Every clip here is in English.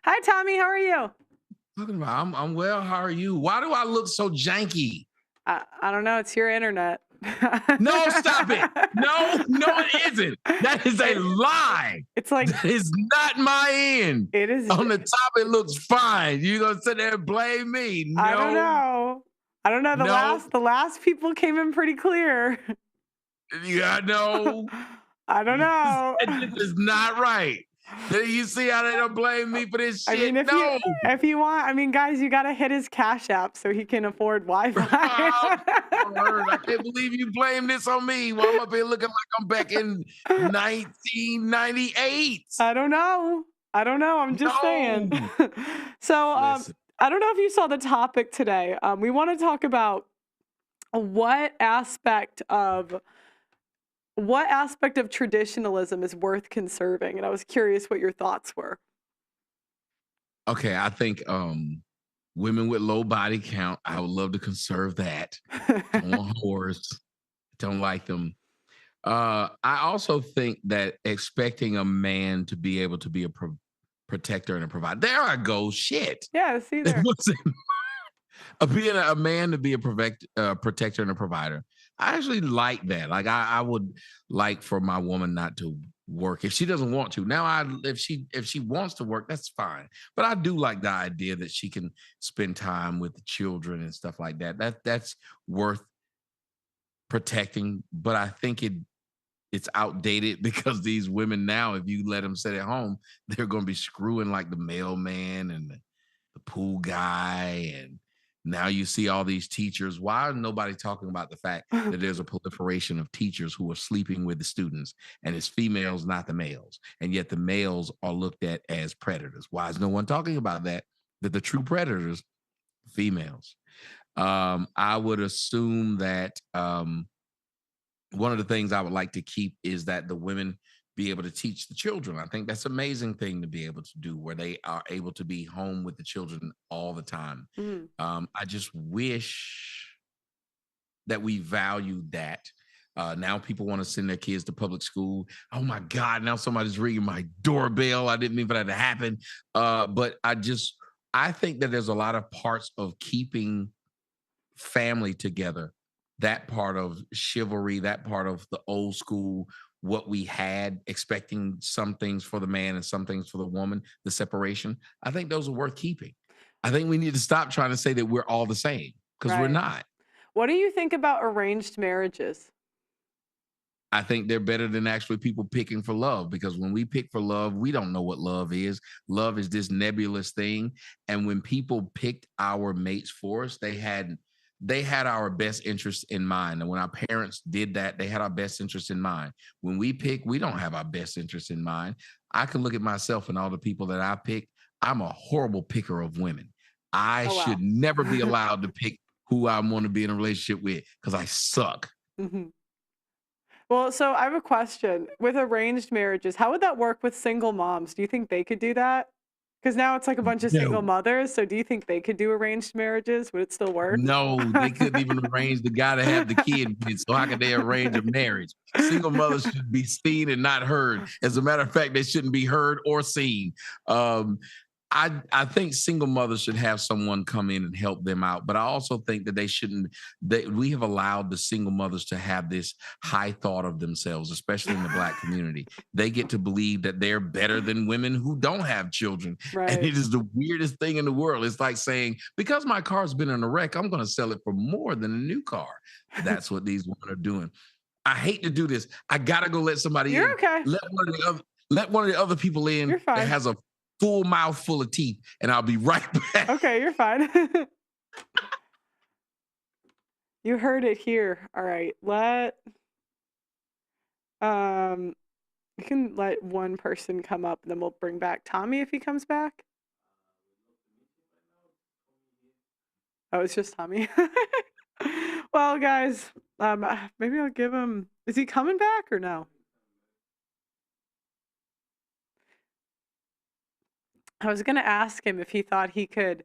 Hi, Tommy. How are you? Talking about, I'm well. How are you? Why do I look so janky? I don't know. It's your internet. No, stop it. No, it isn't. That is a It- lie. it's like That is not my end. it is. On the top, it looks fine. You gonna sit there and blame me? I don't No, know. I don't know. The no. last the last people came in pretty clear. Yeah, no. I don't know. This is not right. Do you see how they don't blame me for this I shit? mean, No. if you want, I mean, guys, you got to hit his Cash App so he can afford Wi-Fi. I can't believe you blame this on me. Well, I'm up here looking like I'm back in 1998. I don't know. I don't know. I'm just saying. No. So, Listen. I don't know if you saw the topic today. We want to talk about what aspect of traditionalism is worth conserving, and I was curious what your thoughts were. Okay, I think women with low body count, I would love to conserve that. Don't want whores. Don't like them. I also think that expecting a man to be able to be a protector and a provider. There I go. Shit. Yeah, see there. Being a man to be a protector and a provider. I actually like that. Like I would like for my woman not to work if she doesn't want to. Now, if she wants to work, that's fine. But I do like the idea that she can spend time with the children and stuff like that. That's worth protecting. But I think it's outdated because these women now, if you let them sit at home, they're going to be screwing like the mailman and the pool guy. And now you see all these teachers. Why is nobody talking about the fact that there's a proliferation of teachers who are sleeping with the students and it's females, not the males? And yet the males are looked at as predators. Why is no one talking about that? That the true predators, females. I would assume that one of the things I would like to keep is that the women be able to teach the children. I think that's an amazing thing to be able to do where they are able to be home with the children all the time. Mhm. I just wish that we valued that. Now people want to send their kids to public school. Oh my God, now somebody's ringing my doorbell. I didn't mean for that to happen. But I think that there's a lot of parts of keeping family together, that part of chivalry, that part of the old school, what we had, expecting some things for the man and some things for the woman, the separation. I think those are worth keeping. I think we need to stop trying to say that we're all the same because we're Right. not. What do you think about arranged marriages? I think they're better than actually people picking for love because when we pick for love, we don't know what love is. Love is this nebulous thing. And when people picked our mates for us, they had our best interest in mind. And when our parents did that, they had our best interest in mind. When we pick, we don't have our best interest in mind. I can look at myself and all the people that I pick. I'm a horrible picker of women. I Oh should wow. never be allowed to pick who I want to be in a relationship with because I suck. Mhm. Well, so I have a question. With arranged marriages, how would that work with single moms? Do you think they could do that? Because now it's like a bunch of single No. mothers. So do you think they could do arranged marriages? Would it still work? No, they couldn't even arrange the guy to have the kid with, so how could they arrange a marriage? Single mothers should be seen and not heard. As a matter of fact, they shouldn't be heard or seen. Um, I think single mothers should have someone come in and help them out, but I also think that they shouldn't. That we have allowed the single mothers to have this high thought of themselves, especially in the Black community. They get to believe that they're better than women who don't have children, and Right. it is the weirdest thing in the world. It's like saying, because my car's been in a wreck, I'm going to sell it for more than a new car. That's what these women are doing. I hate to do this. I gotta go let somebody You're in. okay. Let one of the other people in You're that fine. has a full mouth full of teeth, and I'll be right back. Okay, you're fine. You heard it here. All right. You can let one person come up, and then we'll bring back Tommy if he comes back. Oh, it's just Tommy. Well, guys, maybe I'll give him. Is he coming back or no? I was gonna ask him if he thought he could,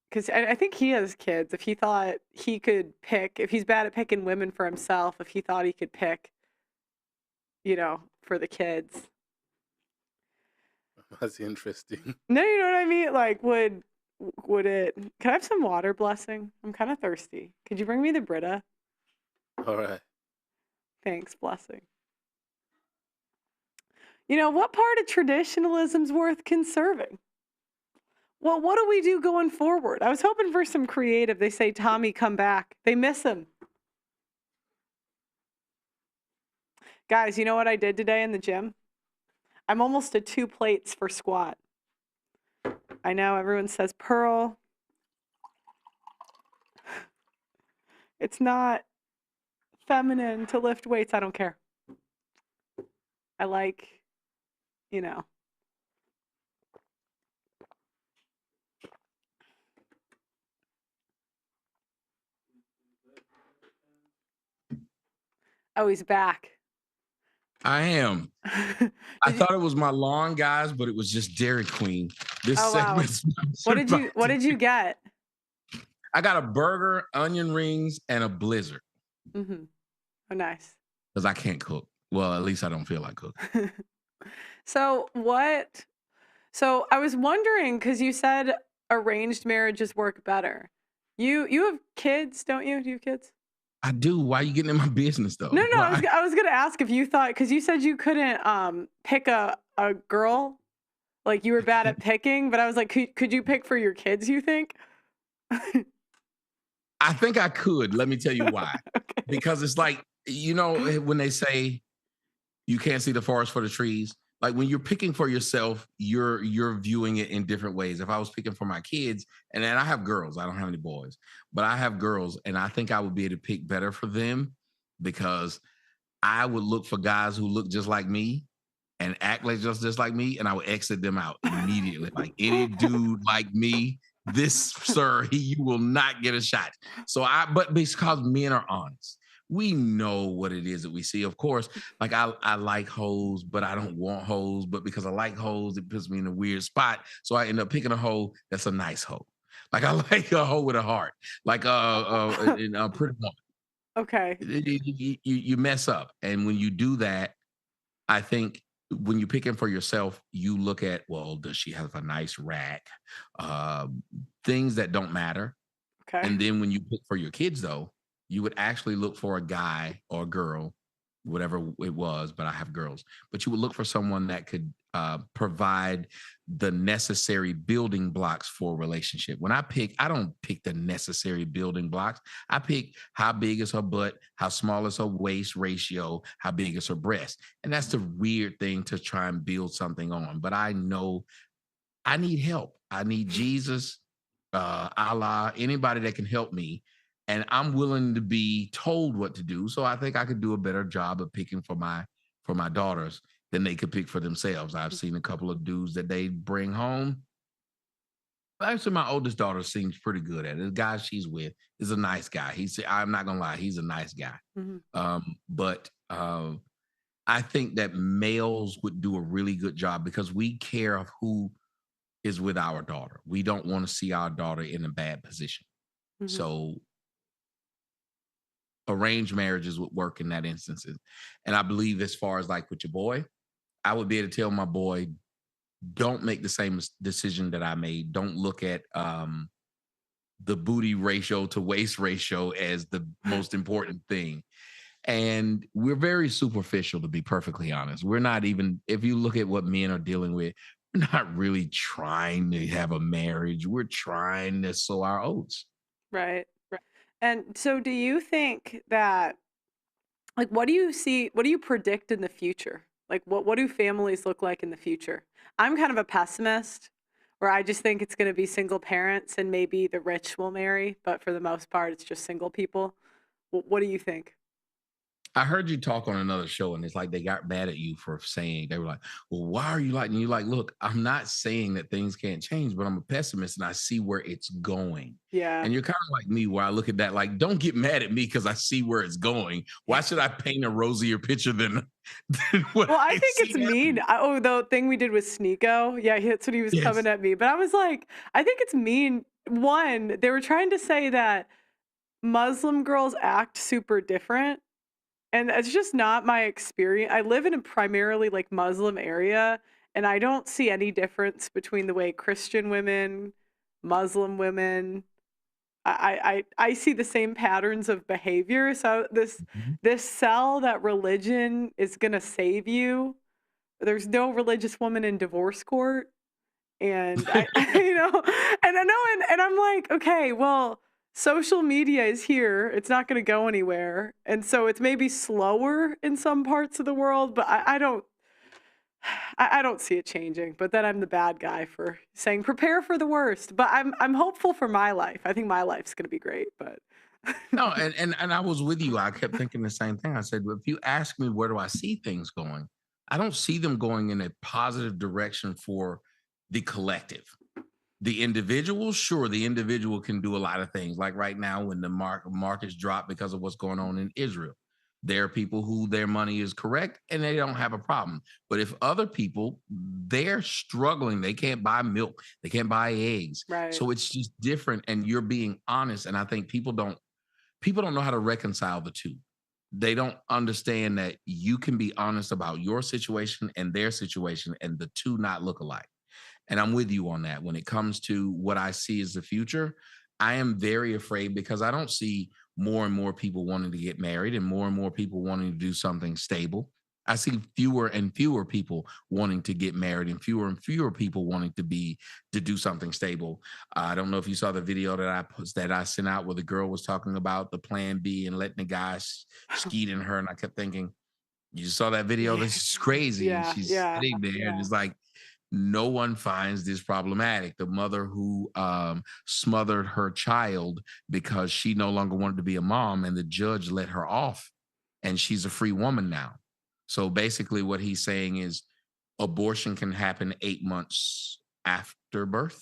because I think he has kids. If he thought he could pick, if he's bad at picking women for himself, if he thought he could pick, for the kids. That's interesting. No, you know what I mean? Like, would it? Can I have some water, blessing? I'm kind of thirsty. Could you bring me the Brita? All right. Thanks, blessing. You know, what part of traditionalism's worth conserving? Well, what do we do going forward? I was hoping for some creative. They say, Tommy, come back. They miss him. Guys, you know what I did today in the gym? I'm almost at 2 plates for squat. I know everyone says, Pearl, it's not feminine to lift weights. I don't care. I like, you know. Oh, he's back. I am. I Did you? thought it was my lawn, guys, but it was just Dairy Queen. This Oh wow. segment's What did you get? I got a burger, onion rings, and a blizzard Mm-hmm. Oh, nice. because I can't cook. Well, at least I don't feel like cooking. So what? So I was wondering because you said arranged marriages work better. You have kids, don't you? Do you have kids? I do. Why are you getting in my business though? No, Why? I was gonna ask if you thought because you said you couldn't pick a girl, like you were bad at picking, but I was like, could you pick for your kids? You think? I think I could. Let me tell you why. Okay. Because it's like, you know, when they say you can't see the forest for the trees, like when you're picking for yourself, you're viewing it in different ways. If I was picking for my kids, and then I have girls, I don't have any boys, but I have girls, and I think I would be able to pick better for them because I would look for guys who look just like me and act like just like me, and I would exit them out immediately. Like any dude like me, this sir, you will not get a shot. But because men are honest, we know what it is that we see. Of course, like I like hoes, but I don't want hoes. But because I like hoes, it puts me in a weird spot. So I end up picking a hoe that's a nice hoe. Like I like a hoe with a heart, like in a pretty woman. Okay. You mess up, and when you do that, I think when you're picking for yourself, you look at, well, does she have a nice rack? Uh, Things that don't matter. Okay. And then when you pick for your kids, though, you would actually look for a guy or a girl, whatever it was, but I have girls, but you would look for someone that could provide the necessary building blocks for a relationship. When I pick, I don't pick the necessary building blocks. I pick how big is her butt, how small is her waist ratio, how big is her breast. And that's the weird thing to try and build something on. But I know I need help. I need Jesus, Allah, anybody that can help me. And I'm willing to be told what to do. So I think I could do a better job of picking for my daughters than they could pick for themselves. I've seen a couple of dudes that they bring home. Actually, my oldest daughter seems pretty good at it. The guy she's with is a nice guy. I'm not gonna lie, he's a nice guy. But I think that males would do a really good job because we care of who is with our daughter. We don't want to see our daughter in a bad position. Mhm. So arranged marriages would work in that instances. And I believe as far as like with your boy, I would be able to tell my boy, don't make the same decision that I made. Don't look at the booty ratio to waist ratio as the most important thing. And we're very superficial, to be perfectly honest. We're not even, if you look at what men are dealing with, we're not really trying to have a marriage. We're trying to sow our oats. Right. And so do you think that like what do you predict in the future? Like what do families look like in the future? I'm kind of a pessimist where I just think it's going to be single parents and maybe the rich will marry, but for the most part it's just single people. What do you think? I heard you talk on another show, and it's like they got mad at you for saying, they were like, well, why are you like, and you're like, look, I'm not saying that things can't change, but I'm a pessimist and I see where it's going. Yeah. And you're kind of like me, where I look at that, like, don't get mad at me because I see where it's going. Why should I paint a rosier picture than what Well, I I think see it's mean. The thing we did with Sneeko, yeah, that's what he was Yes. coming at me. But I was like, I think it's mean. One, they were trying to say that Muslim girls act super different. And it's just not my experience. I live in a primarily like Muslim area, And I don't see any difference between the way Christian women, Muslim women, I see the same patterns of behavior. So Mhm. this sell that religion is gonna save you. There's no religious woman in divorce court. And you know, and I know, and I'm like, okay, well, social media is here. It's not going to go anywhere. And so it's maybe slower in some parts of the world, but I don't see it changing. But then I'm the bad guy for saying prepare for the worst. But I'm hopeful for my life. I think my life's going to be great. But No, and I was with you. I kept thinking the same thing. I said, well, if you ask me where do I see things going, I don't see them going in a positive direction for the collective. The individual, sure, the individual can do a lot of things. Like right now, when the markets drop because of what's going on in Israel, there are people who their money is correct and they don't have a problem. But if other people, they're struggling, they can't buy milk, they can't buy eggs. right, So it's just different. And you're being honest. And I think people don't know how to reconcile the two. They don't understand that you can be honest about your situation and their situation and the two not look alike. And I'm with you on that. When it comes to what I see as the future, I am very afraid because I don't see more and more people wanting to get married and more people wanting to do something stable. I see fewer and fewer people wanting to get married and fewer people wanting to do something stable. I don't know if you saw the video that I sent out where the girl was talking about the plan B and letting the guy skeet in her, and I kept thinking, you saw that video? yeah, This is crazy. And yeah, she's yeah, sitting there and it's like, no one finds this problematic. The mother who smothered her child because she no longer wanted to be a mom, and the judge let her off, and she's a free woman now. So basically, what he's saying is abortion can happen 8 months after birth.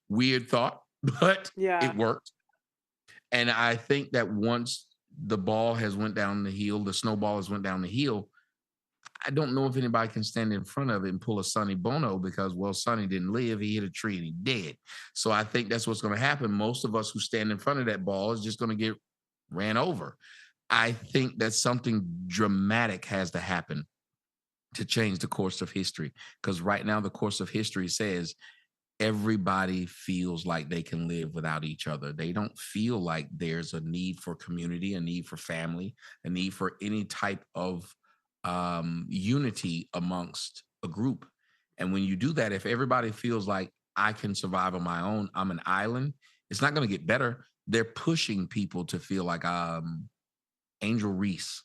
Weird thought, but yeah. it worked. And I think that once the ball has went down the hill, the snowball has went down the hill, I don't know if anybody can stand in front of it and pull a Sonny Bono because, well, Sonny didn't live. He hit a tree and he dead. So I think that's what's going to happen. Most of us who stand in front of that ball is just going to get ran over. I think that something dramatic has to happen to change the course of history, because right now the course of history says everybody feels like they can live without each other. They don't feel like there's a need for community, a need for family, a need for any type of unity amongst a group. And when you do that, if everybody feels like I can survive on my own, I'm an island, it's not going to get better. They're pushing people to feel like Angel Reese.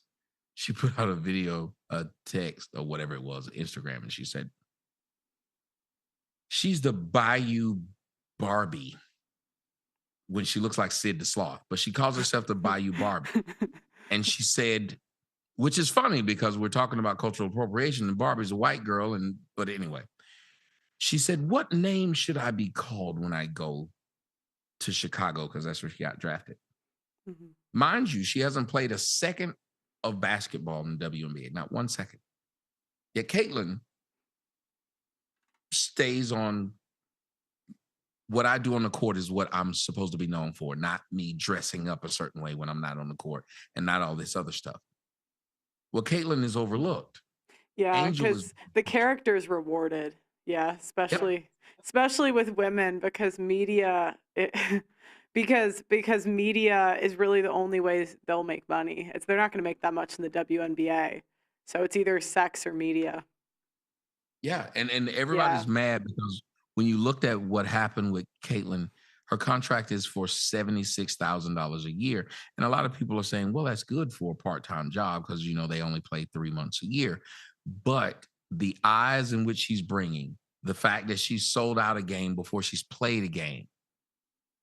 She put out a video, a text, or whatever it was, Instagram, and she said, she's the Bayou Barbie when she looks like Sid the Sloth, but she calls herself the Bayou Barbie. And she said, which is funny because we're talking about cultural appropriation and Barbie's a white girl. But anyway, she said, what name should I be called when I go to Chicago? Because that's where she got drafted. Mhm. Mind you, she hasn't played a second of basketball in the WNBA, not 1 second. Yet Caitlin stays on what I do on the court is what I'm supposed to be known for, not me dressing up a certain way when I'm not on the court and not all this other stuff. Well, Caitlin is overlooked. Yeah, Angel is, because the character is rewarded. Yeah, yep. especially with women because because media is really the only way they'll make money. They're not going to make that much in the WNBA. So it's either sex or media. Yeah. And Yeah. everybody's mad because when you looked at what happened with Caitlin, her contract is for $76,000 a year. And a lot of people are saying, well, that's good for a part-time job because, they only play 3 months a year. But the eyes in which she's bringing, the fact that she sold out a game before she's played a game,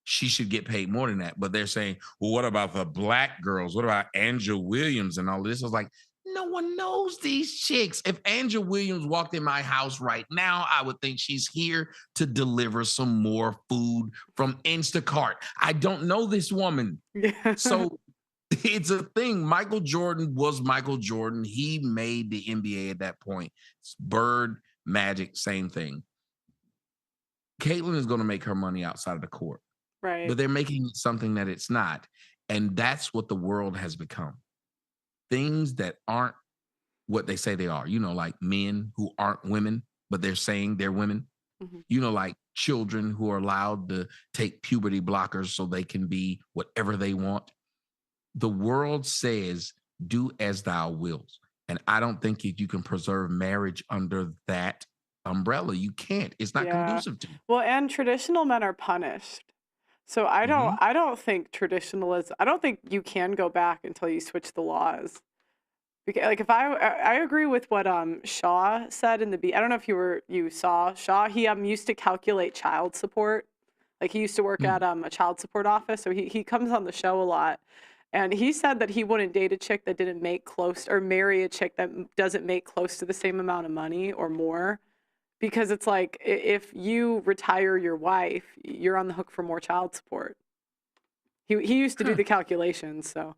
she should get paid more than that. But they're saying, well, what about the black girls? What about Angela Williams and all this? I was like, no one knows these chicks. If Angela Williams walked in my house right now, I would think she's here to deliver some more food from Instacart. I don't know this woman. Yeah. So it's a thing. Michael Jordan was Michael Jordan. He made the NBA at that point. It's Bird, Magic, same thing. Caitlin is going to make her money outside of the court, Right. but they're making it something that it's not. And that's what the world has become. Things that aren't what they say they are. Like men who aren't women, but they're saying they're women. Mhm. Like children who are allowed to take puberty blockers so they can be whatever they want. The world says, do as thou wilt. And I don't think if you can preserve marriage under that umbrella, you can't. It's not Yeah. conducive to. Well, and traditional men are punished. So I don't Mhm. I don't think traditionalism, I don't think you can go back until you switch the laws. Because, like, if I agree with what Shaw said in I don't know if you saw Shaw. He used to calculate child support. Like, he used to work Mm. at a child support office, so he comes on the show a lot. And he said that he wouldn't date a chick that didn't make close, or marry a chick that doesn't make close to the same amount of money or more, because it's like, if you retire your wife, you're on the hook for more child support. He used to do Huh. the calculations, so.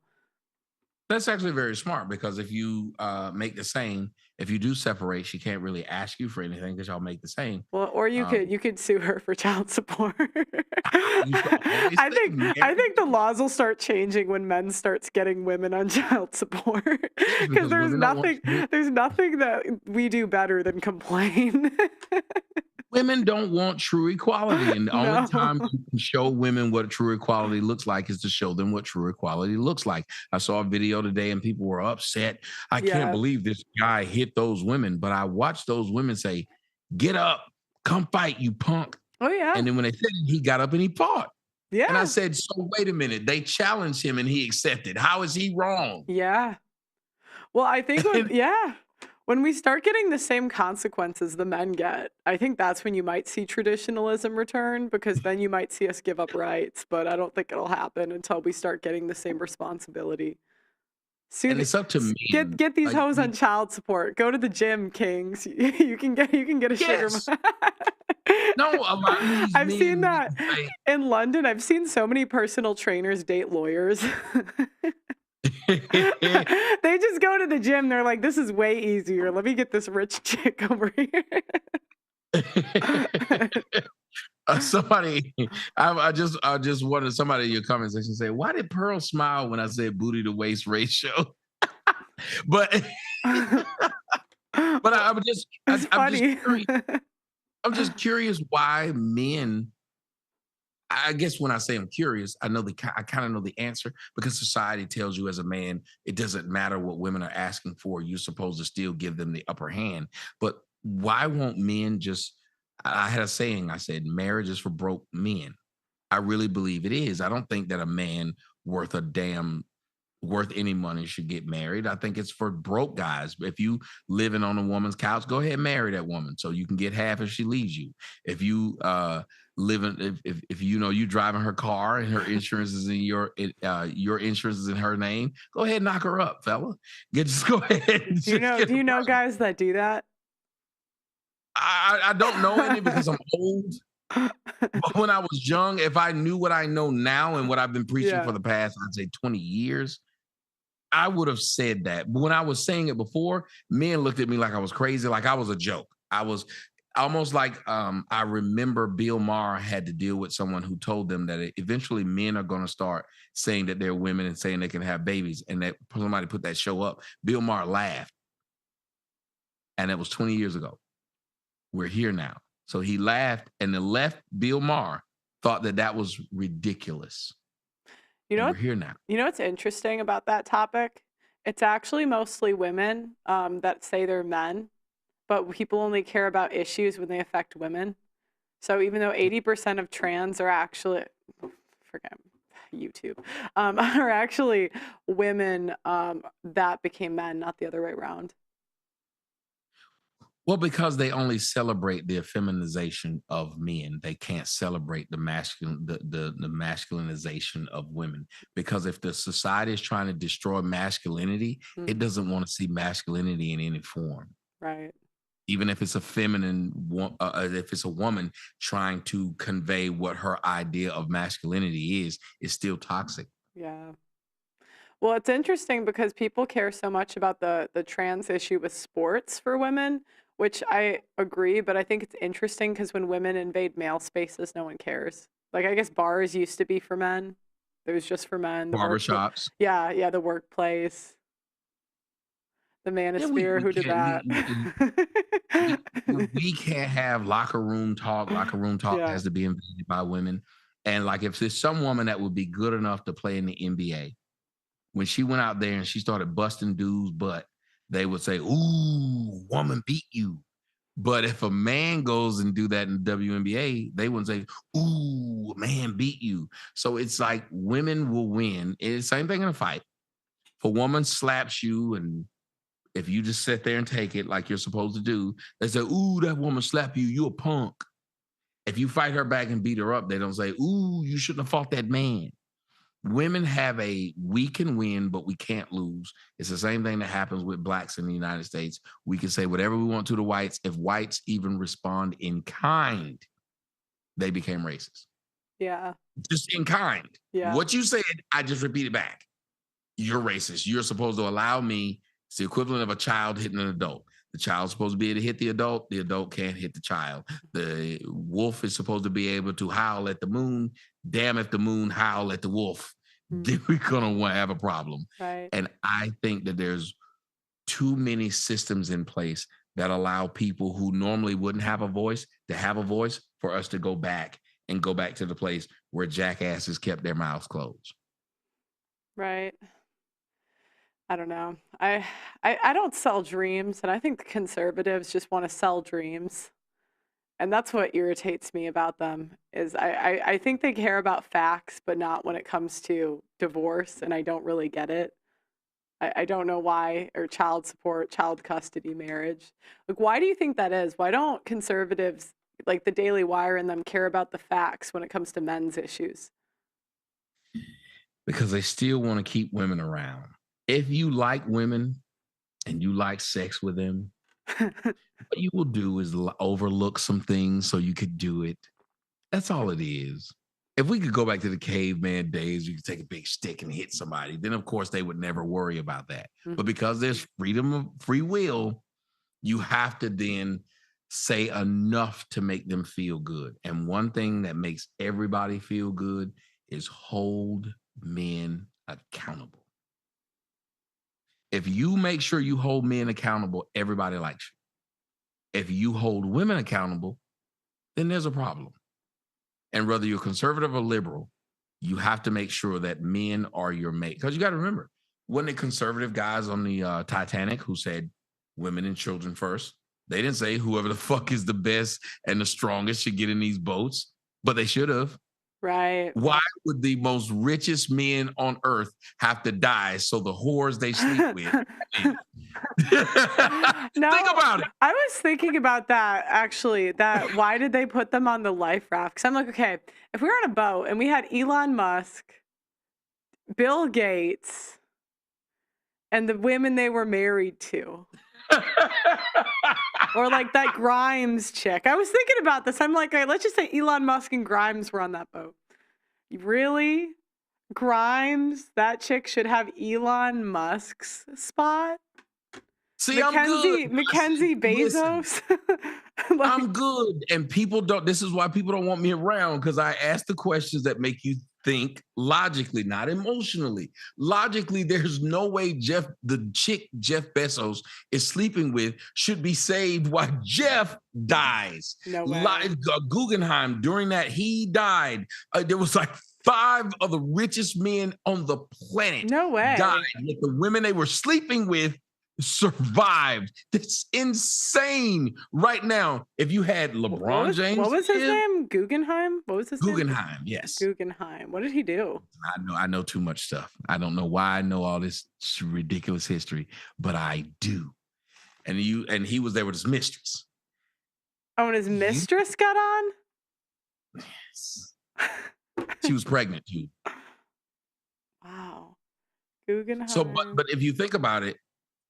That's actually very smart because if you make the same, if you do separate, she can't really ask you for anything because y'all make the same. Well, or you Um, could sue her for child support. you should always I think think the marriage laws will start changing when men starts getting women on child support, is because because women don't want there's nothing that we do better than complain. women don't want true equality. And the only No. time you can show women what true equality looks like is to show them what true equality looks like. I saw a video today and people were upset. I can't Yeah. believe this guy hit those women. But I watched those women say, get up, come fight, you punk. Oh yeah. And then when they said it, he got up and he fought. And I Yeah. said, so wait a minute. They challenged him and he accepted. How is he wrong? Yeah. Well, I think And when we start getting the same consequences the men get, I think that's when you might see traditionalism return, because then you might see us give up rights, but I don't think it'll happen until we start getting the same responsibility. Soon, it's up to men. get these Like, hoes on child support. Go to the gym, kings. You can get a sugar. yes. No, a lot of these I've seen men need that to say, in London. I've seen so many personal trainers date lawyers. They just go to the gym. They're like, this is way easier. Let me get this rich chick over here. somebody, I just wanted somebody in your comment section say, why did Pearl smile when I said booty to waist ratio? but I'm just, It's I'm just funny. curious. I'm just curious why men. I guess when I say I'm curious, I kind of know the answer because society tells you as a man, it doesn't matter what women are asking for. You're supposed to still give them the upper hand. But why won't men just? I had a saying. I said, marriage is for broke men. I really believe it is. I don't think that a man worth a damn worth any money should get married. I think it's for broke guys. If you living on a woman's couch, go ahead and marry that woman so you can get half if she leaves you. If you living if you driving her car and her insurance is in your insurance is in her name, go ahead and knock her up, fella. Just go ahead and Do you just know? get Do her you know pregnant. guys that do that? I don't know any because I'm old. But when I was young, if I knew what I know now and what I've been preaching for Yeah. the past, I'd say 20 years, I would have said that. But when I was saying it before, men looked at me like I was crazy, like I was a joke. I was almost like I remember Bill Maher had to deal with someone who told them that eventually men are going to start saying that they're women and saying they can have babies. And that somebody put that show up. Bill Maher laughed. And that was 20 years ago. We're here now. So he laughed, and the left, Bill Maher, thought that that was ridiculous. You know And we're what? here now. You know what's interesting about that topic? It's actually mostly women that say they're men, but people only care about issues when they affect women. So even though 80% of trans are actually, forget YouTube, are actually women that became men, not the other way around. Well, because they only celebrate the effeminization of men, they can't celebrate the masculinization of women. Because if the society is trying to destroy masculinity, it doesn't want to see masculinity in any form. Right. Even if it's a if it's a woman trying to convey what her idea of masculinity is, it's still toxic. Yeah. Well, it's interesting because people care so much about the trans issue with sports for women, which I agree, but I think it's interesting because when women invade male spaces, no one cares. Like, I guess bars used to be for men. It was just for men. Barbershops. Yeah, the workplace. The Yeah, manosphere, we who did can't that? we can't have locker room talk. Locker room talk Yeah. has to be invaded by women. And like if there's some woman that would be good enough to play in the NBA, when she went out there and she started busting dudes' butt, they would say, "Ooh, woman beat you." But if a man goes and do that in the WNBA, they wouldn't say, "Ooh, a man beat you." So it's like women will win. It's the same thing in a fight. If a woman slaps you and if you just sit there and take it like you're supposed to do, they say, "Ooh, that woman slapped you. You a punk." If you fight her back and beat her up, they don't say, "Ooh, you shouldn't have fought that man." Women have we can win, but we can't lose. It's the same thing that happens with blacks in the United States. We can say whatever we want to the whites. If whites even respond in kind, they became racist. Yeah. Just in kind. Yeah. What you said, I just repeated back. You're racist. You're supposed to allow me. It's the equivalent of a child hitting an adult. The child's supposed to be able to hit the adult can't hit the child. The wolf is supposed to be able to howl at the moon. Damn if the moon howl at the wolf. Then we're gonna have a problem. Right. And I think that there's too many systems in place that allow people who normally wouldn't have a voice to have a voice for us to go back to the place where jackasses kept their mouths closed. Right. I don't know. I don't sell dreams, and I think the conservatives just want to sell dreams. And that's what irritates me about them is I think they care about facts, but not when it comes to divorce, and I don't really get it. I don't know why, or child support, child custody, marriage. Like, why do you think that is? Why don't conservatives like the Daily Wire and them care about the facts when it comes to men's issues? Because they still want to keep women around. If you like women and you like sex with them, what you will do is overlook some things so you could do it. That's all it is. If we could go back to the caveman days, you could take a big stick and hit somebody, then of course they would never worry about that. But because there's freedom of free will, you have to then say enough to make them feel good. And one thing that makes everybody feel good is hold men accountable. If you make sure you hold men accountable, everybody likes you. If you hold women accountable, then there's a problem. And whether you're conservative or liberal, you have to make sure that men are your mate. Because you got to remember, wasn't it conservative guys on the Titanic who said women and children first? They didn't say whoever the fuck is the best and the strongest should get in these boats, but they should have. Right. Why would the most richest men on earth have to die so the whores they sleep with? No, Think about it. I was thinking about that actually. That why did they put them on the life raft? Because I'm like, okay, if we were on a boat and we had Elon Musk, Bill Gates, and the women they were married to, or like that Grimes chick. I was thinking about this. I'm like, let's just say Elon Musk and Grimes were on that boat. Really? Grimes, that chick should have Elon Musk's spot? See, I'm good. Mackenzie Bezos? Like, I'm good. And people don't, this is why people don't want me around, because I ask the questions that make you think logically, not emotionally. Logically, there's no way the chick Jeff Bezos is sleeping with should be saved while Jeff dies. No way. Guggenheim, during that, he died. There was like 5 of the richest men on the planet. No way. Died. Yet the women they were sleeping with survived. That's insane. Right now, if you had LeBron James, what was his name? Guggenheim? What was his name? Guggenheim, yes. Guggenheim. What did he do? I know too much stuff. I don't know why I know all this ridiculous history, but I do. And he was there with his mistress. Oh, and his mistress got on? Yes. She was pregnant too. Wow. Guggenheim. So, but if you think about it,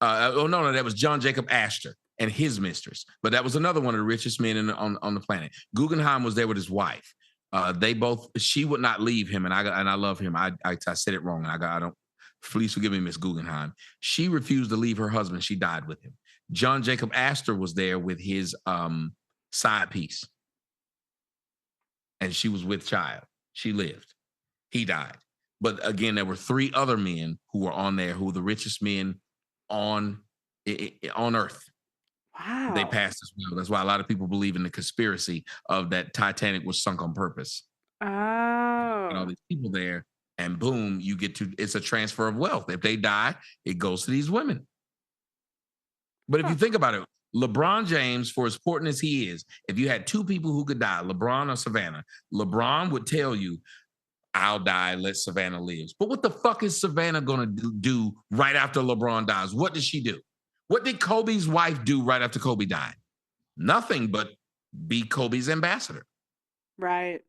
no, that was John Jacob Astor and his mistress. But that was another one of the richest men on the planet. Guggenheim was there with his wife. She would not leave him, and I love him. I said it wrong, and I don't. Please forgive me, Miss Guggenheim. She refused to leave her husband. She died with him. John Jacob Astor was there with his side piece, and she was with child. She lived. He died. But again, there were 3 other men who were on there who were the richest men on on Earth. They Wow. passed as well. That's why a lot of people believe in the conspiracy of that Titanic was sunk on purpose. And all Oh. these people there, and boom, you get to, it's a transfer of wealth. If they die, it goes to these women. But if Huh. you think about it, LeBron James, for as important as he is, if you had two people who could die, LeBron or Savannah, LeBron would tell you, I'll die, let Savannah live. But what the fuck is Savannah going to do right after LeBron dies? What did she do? What did Kobe's wife do right after Kobe died? Nothing but be Kobe's ambassador. Right.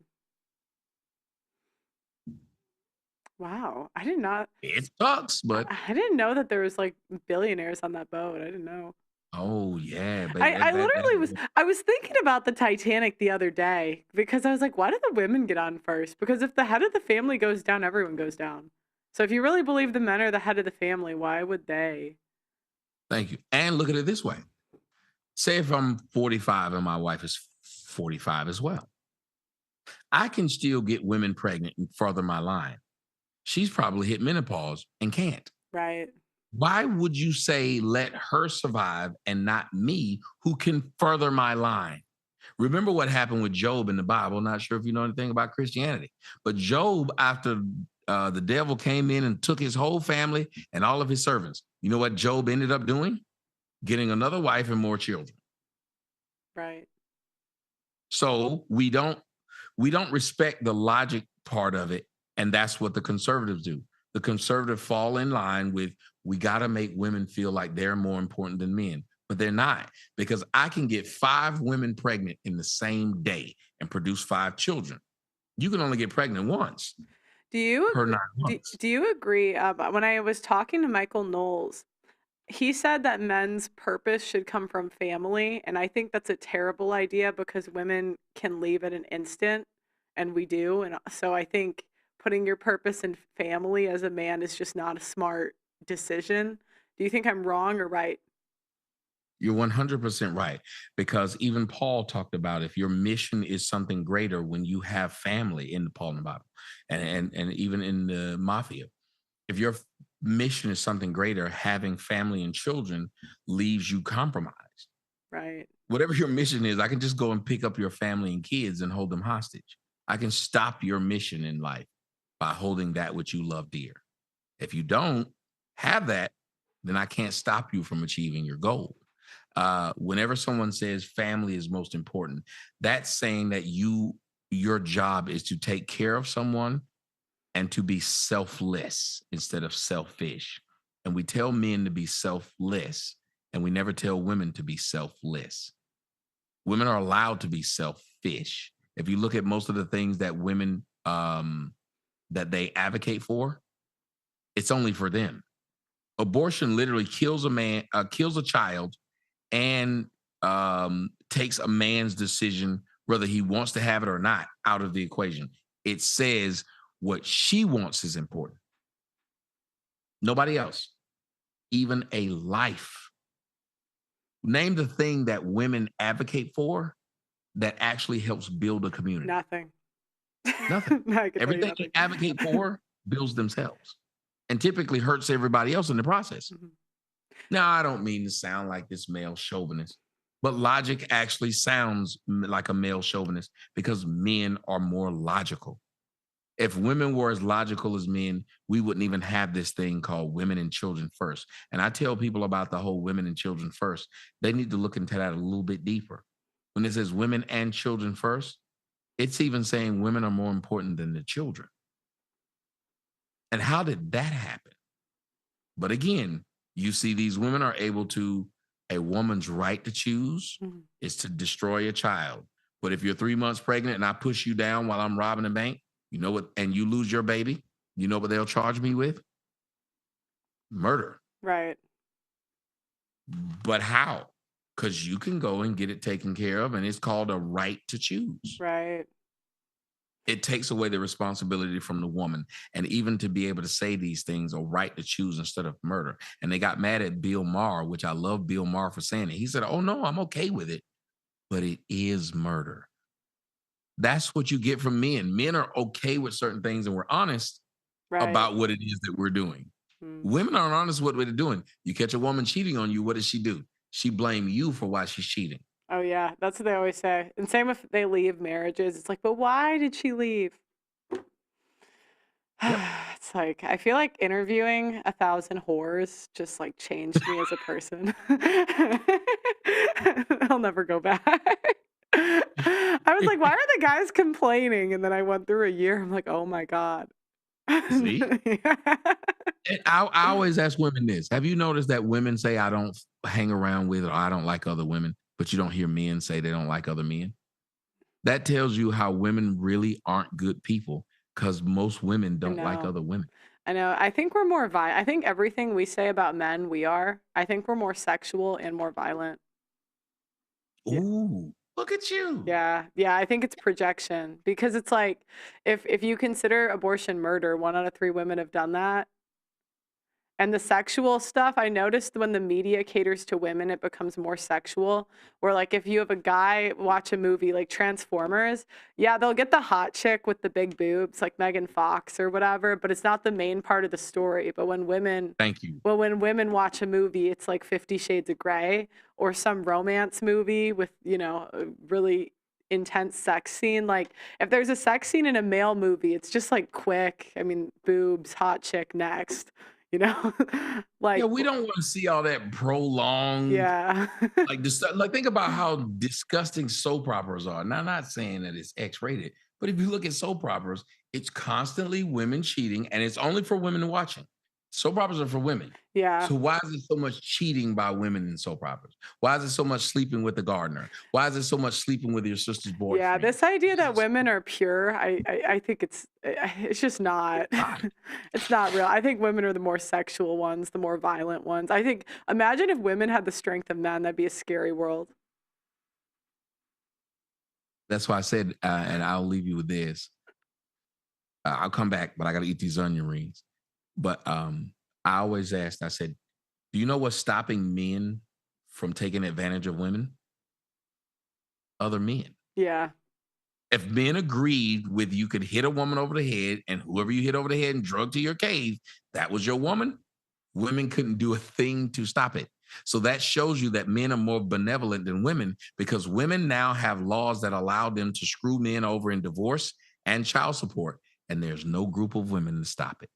Wow. I did not. It sucks, but I didn't know that there was like billionaires on that boat. I didn't know. oh yeah, but I literally was thinking about the Titanic the other day because I was like, why did the women get on first? Because if the head of the family goes down, everyone goes down. So if you really believe the men are the head of the family, why would they? thank you. And look at it this way. Say if I'm 45 and my wife is 45 as well. I can still get women pregnant and further my line. She's probably hit menopause and can't. Right. Why would you say let her survive and not me, who can further my line? Remember what happened with Job in the Bible. Not sure if you know anything about Christianity, but Job, after the devil came in and took his whole family and all of his servants, you know what Job ended up doing? Getting another wife and more children. Right. So we don't respect the logic part of it, and that's what the conservatives do. The conservatives fall in line with, we got to make women feel like they're more important than men, but they're not, because I can get 5 women pregnant in the same day and produce 5 children. You can only get pregnant once Do you per agree? 9 months. Do you agree? When I was talking to Michael Knowles, he said that men's purpose should come from family, and I think that's a terrible idea because women can leave at an instant, and we do. And so I think putting your purpose in family as a man is just not a smart decision. Do you think I'm wrong or right? You're 100% right, because even Paul talked about if your mission is something greater when you have family in the Paul in the Bible, and even in the mafia. If your mission is something greater, having family and children leaves you compromised. Right. Whatever your mission is, I can just go and pick up your family and kids and hold them hostage. I can stop your mission in life by holding that which you love dear. If you don't have that, then I can't stop you from achieving your goal. Whenever someone says family is most important, that's saying that your job is to take care of someone and to be selfless instead of selfish. And we tell men to be selfless, and we never tell women to be selfless. Women are allowed to be selfish. If you look at most of the things that women that they advocate for, it's only for them. Abortion literally kills kills a child, and takes a man's decision, whether he wants to have it or not, out of the equation. It says what she wants is important. Nobody else, even a life. Name the thing that women advocate for that actually helps build a community. Nothing. Nothing. No, I can tell you Everything nothing. they advocate for builds themselves and typically hurts everybody else in the process. Mhm. Now, I don't mean to sound like this male chauvinist, but logic actually sounds like a male chauvinist because men are more logical. If women were as logical as men, we wouldn't even have this thing called women and children first. And I tell people about the whole women and children first, they need to look into that a little bit deeper. When it says women and children first, it's even saying women are more important than the children. And how did that happen? But again, you see these women are able to, a woman's right to choose Mhm. is to destroy a child. But if you're 3 months pregnant and I push you down while I'm robbing a bank, you know what, and you lose your baby, you know what they'll charge me with? Murder. Right. But how? Because you can go and get it taken care of, and it's called a right to choose. Right. It takes away the responsibility from the woman, and even to be able to say these things, a right to choose instead of murder. And they got mad at Bill Maher, which I love Bill Maher for saying it. He said, oh no, I'm okay with it, but it is murder. That's what you get from men. Men are okay with certain things, and we're honest Right. about what it is that we're doing. Mm. Women aren't honest with what they're doing. You catch a woman cheating on you, what does she do? She blame you for why she's cheating. Oh yeah, that's what they always say. And same if they leave marriages. It's like, but why did she leave? Yep. It's like I feel like interviewing 1,000 whores just like changed me as a person. I'll never go back. I was like, why are the guys complaining? And then I went through a year. I'm like, oh my God. See? Yeah. And I always ask women this. Have you noticed that women say, I don't hang around with or I don't like other women, but you don't hear men say they don't like other men? That tells you how women really aren't good people because most women I don't like know. other women. I know. I think we're more I think everything we say about men, we are. I think we're more sexual and more violent. Yeah. Ooh, look at you. Yeah. Yeah. I think it's projection because it's like if you consider abortion murder, 1 out of 3 women have done that. And the sexual stuff, I noticed when the media caters to women, it becomes more sexual. Where, like, if you have a guy watch a movie like Transformers, yeah, they'll get the hot chick with the big boobs, like Megan Fox or whatever, but it's not the main part of the story. But Thank you. when women watch a movie, it's like 50 Shades of Grey or some romance movie with, a really intense sex scene. Like, if there's a sex scene in a male movie, it's just like quick. I mean, boobs, hot chick, next. You know, Yeah, like, we don't want to see all that prolonged. yeah, Like think about how disgusting soap operas are. Now, not saying that it's X-rated, but if you look at soap operas, it's constantly women cheating, and it's only for women watching. Soap operas are for women. yeah, So why is it so much cheating by women in soap operas? Why is it so much sleeping with the gardener? Why is it so much sleeping with your sister's yeah. boyfriend? This idea Because that it's women are pure, I think it's just not. not. It's not real. I think women are the more sexual ones, the more violent ones. I think imagine if women had the strength of men, that'd be a scary world. That's why I said, and I'll leave you with this. I'll come back, but I got to eat these onion rings. But I always asked, I said, do you know what's stopping men from taking advantage of women? Other men. Yeah, If men agreed with you could hit a woman over the head and whoever you hit over the head and drug to your cave, that was your woman, women couldn't do a thing to stop it. So that shows you that men are more benevolent than women because women now have laws that allow them to screw men over in divorce and child support. And there's no group of women to stop it.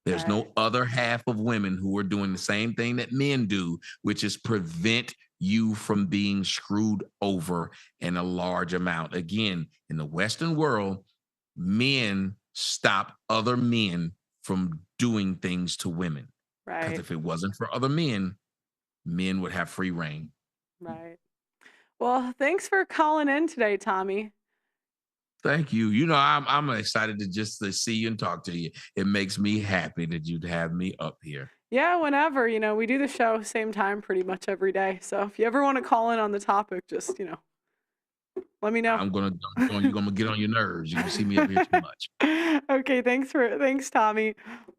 There's right, no other half of women who are doing the same thing that men do, which is prevent you from being screwed over in a large amount. Again, in the Western world, men stop other men from doing things to women. Because right, if it wasn't for other men, men would have free reign. right. Well, thanks for calling in today, Tommy. Thank you. You know, I'm excited to just to see you and talk to you. It makes me happy that you'd have me up here. Yeah, whenever, we do the show same time pretty much every day. So if you ever want to call in on the topic, just, let me know. You're gonna get on your nerves. You can see me up here too much. Okay, thanks, Tommy.